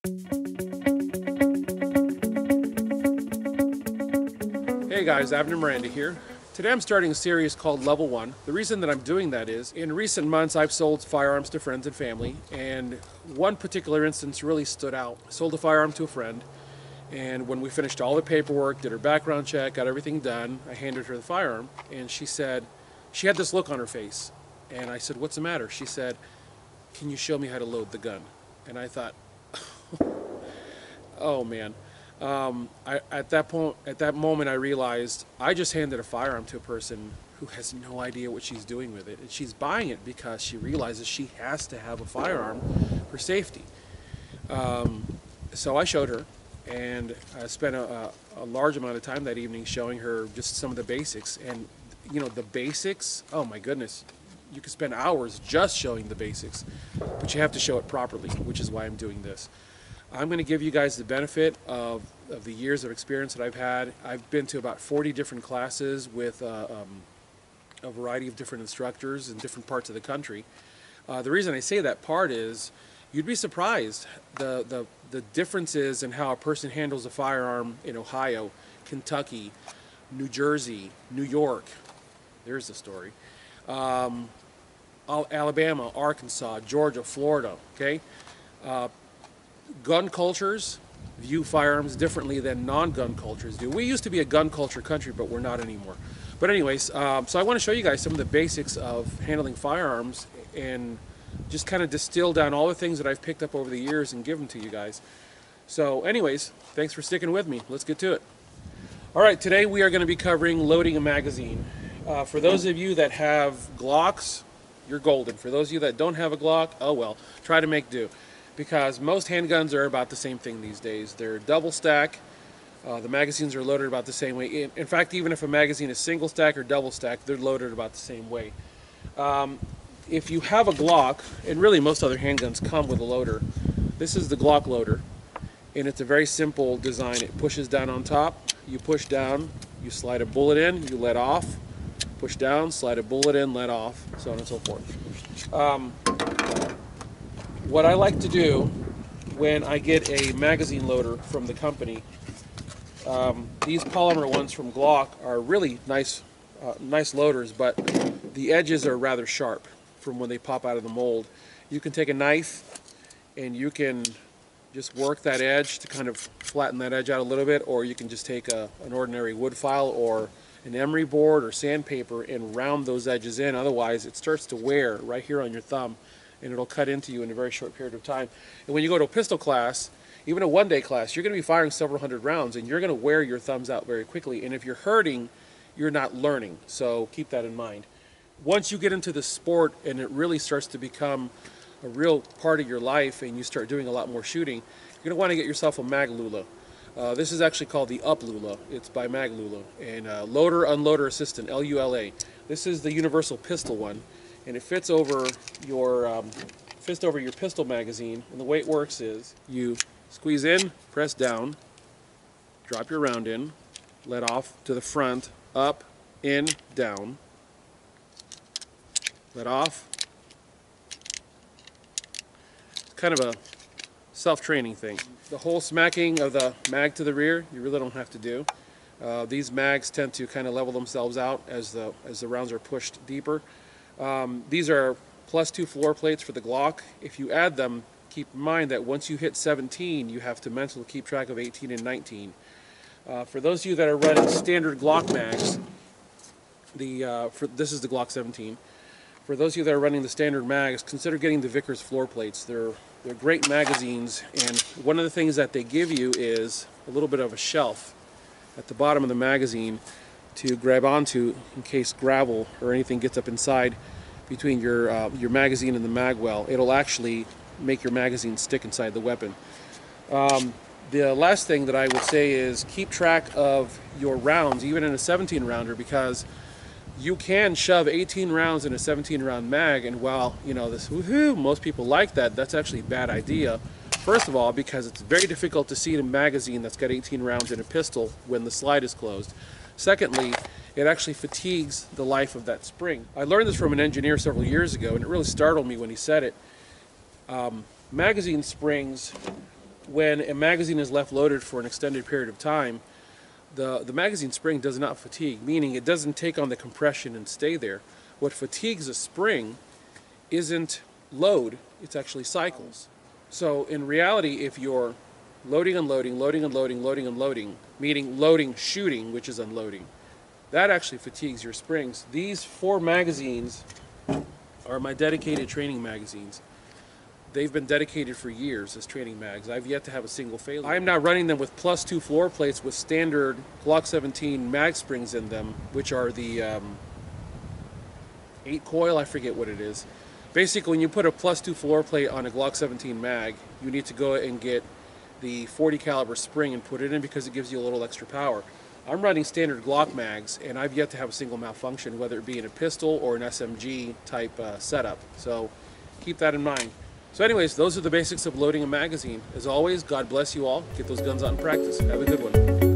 Hey guys, Abner Miranda here. Today I'm starting a series called Level 1. The reason that I'm doing that is, in recent months I've sold firearms to friends and family, and one particular instance really stood out. I sold a firearm to a friend, and when we finished all the paperwork, did her background check, got everything done, I handed her the firearm, and she said, she had this look on her face, and I said, "What's the matter?" She said, "Can you show me how to load the gun?" And I thought, oh man. At that moment I realized I just handed a firearm to a person who has no idea what she's doing with it, and she's buying it because she realizes she has to have a firearm for safety. So I showed her, and I spent a large amount of time that evening showing her just some of the basics. And you know, the basics, oh my goodness, you could spend hours just showing the basics, but you have to show it properly, which is why I'm doing this. I'm going to give you guys the benefit of the years of experience that I've had. I've been to about 40 different classes with a variety of different instructors in different parts of the country. The reason I say that part is you'd be surprised the differences in how a person handles a firearm in Ohio, Kentucky, New Jersey, New York. There's the story. Alabama, Arkansas, Georgia, Florida, okay? Gun cultures view firearms differently than non-gun cultures do. We used to be a gun culture country, but we're not anymore. But anyways, so I want to show you guys some of the basics of handling firearms and just kind of distill down all the things that I've picked up over the years and give them to you guys. So anyways, thanks for sticking with me. Let's get to it. All right, today we are going to be covering loading a magazine. For those of you that have Glocks, you're golden. For those of you that don't have a Glock, oh well, try to make do. Because most handguns are about the same thing these days. They're double stack. The magazines are loaded about the same way. In fact, even if a magazine is single stack or double stack, they're loaded about the same way. If you have a Glock, and really most other handguns come with a loader, this is the Glock loader, and it's a very simple design. It pushes down on top, you push down, you slide a bullet in, you let off, push down, slide a bullet in, let off, so on and so forth. What I like to do when I get a magazine loader from the company, these polymer ones from Glock are really nice loaders, but the edges are rather sharp from when they pop out of the mold. You can take a knife and you can just work that edge to kind of flatten that edge out a little bit, or you can just take an ordinary wood file or an emery board or sandpaper and round those edges in. Otherwise it starts to wear right here on your thumb, and it'll cut into you in a very short period of time. And when you go to a pistol class, even a one-day class, you're going to be firing several hundred rounds, and you're going to wear your thumbs out very quickly. And if you're hurting, you're not learning. So keep that in mind. Once you get into the sport and it really starts to become a real part of your life and you start doing a lot more shooting, you're going to want to get yourself a mag lula. This is actually called the Up Lula. It's by Mag Lula. And Loader Unloader Assistant, L-U-L-A. This is the universal pistol one, and it fits over your pistol magazine. And the way it works is you squeeze in, press down, drop your round in, let off to the front, up, in, down, let off. It's kind of a self-training thing. The whole smacking of the mag to the rear, you really don't have to do. These mags tend to kind of level themselves out as the rounds are pushed deeper. These are +2 floor plates for the Glock. If you add them, keep in mind that once you hit 17, you have to mentally keep track of 18 and 19. For those of you that are running standard Glock mags, this is the Glock 17. For those of you that are running the standard mags, consider getting the Vickers floor plates. They're great magazines, and one of the things that they give you is a little bit of a shelf at the bottom of the magazine to grab onto in case gravel or anything gets up inside between your magazine and the mag well. It'll actually make your magazine stick inside the weapon. The last thing that I would say is keep track of your rounds, even in a 17 rounder, because you can shove 18 rounds in a 17 round mag, and while you know this woohoo, most people like that, that's actually a bad idea. First of all, because it's very difficult to see in a magazine that's got 18 rounds in a pistol when the slide is closed. Secondly, it actually fatigues the life of that spring. I learned this from an engineer several years ago, and it really startled me when he said it. Magazine springs when a magazine is left loaded for an extended period of time, the magazine spring does not fatigue, meaning it doesn't take on the compression and stay there. What fatigues a spring isn't load, it's actually cycles. So in reality, if you're loading, unloading, loading, unloading, loading, unloading, meaning loading, shooting, which is unloading, that actually fatigues your springs. These 4 magazines are my dedicated training magazines. They've been dedicated for years as training mags. I've yet to have a single failure. I am now running them with +2 floor plates with standard Glock 17 mag springs in them, which are the 8 coil, I forget what it is. Basically, when you put a +2 floor plate on a Glock 17 mag, you need to go and get the 40 caliber spring and put it in because it gives you a little extra power. I'm running standard Glock mags, and I've yet to have a single malfunction, whether it be in a pistol or an SMG type setup. So keep that in mind. So anyways, those are the basics of loading a magazine. As always, God bless you all. Get those guns out in practice. Have a good one.